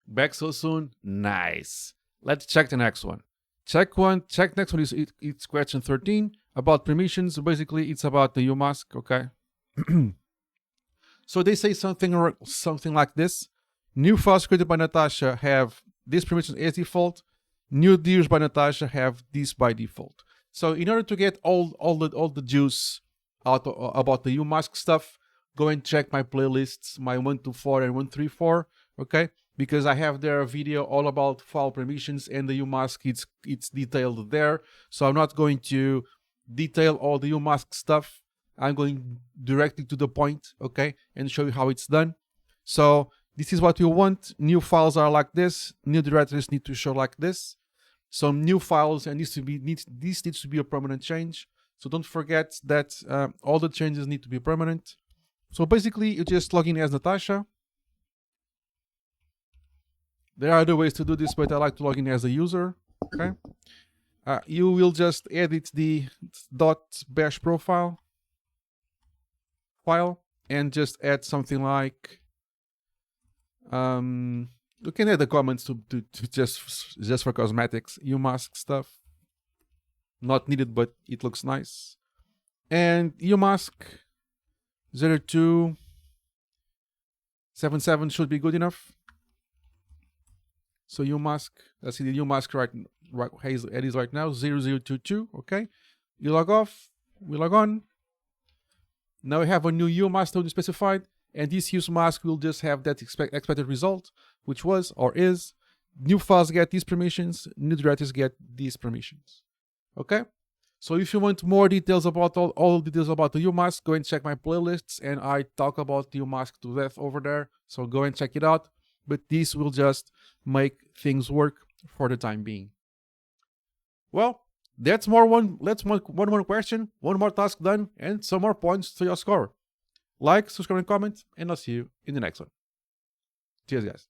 Back so soon? Nice. Let's check the next one. Check next one is it's question 13 about permissions. Basically, it's about the Umask, okay? So they say something like this. New files created by Natasha have this permission as default. New dirs by Natasha have this by default. So in order to get all the juice out about the Umask stuff, go and check my playlists, my 124 and 134, okay? Because I have there a video all about file permissions and the Umask. It's detailed there. So I'm not going to detail all the Umask stuff. I'm going directly to the point, okay, and show you how it's done. So this is what you want. New files are like this. New directories need to show like this. So new files, and this needs to be a permanent change. So don't forget that all the changes need to be permanent. So basically, you just log in as Natasha. There are other ways to do this, but I like to log in as a user. Okay. You will just edit the .bash profile file and just add something like you can add the comments to just for cosmetics, Umask stuff. Not needed, but it looks nice. And Umask 0277 should be good enough. So Umask, let's see the Umask right it is right now 0022. Okay, you log off, we log on. Now we have a new Umask node specified, and this Umask will just have that expected result, which was or is new files get these permissions, new directories get these permissions. Okay, so if you want more details about all details about the Umask, go and check my playlists, and I talk about the Umask to death over there. So go and check it out. But this will just make things work for the time being. Well, that's one more question, one more task done, and some more points to your score. Like, subscribe, and comment, and I'll see you in the next one. Cheers, guys.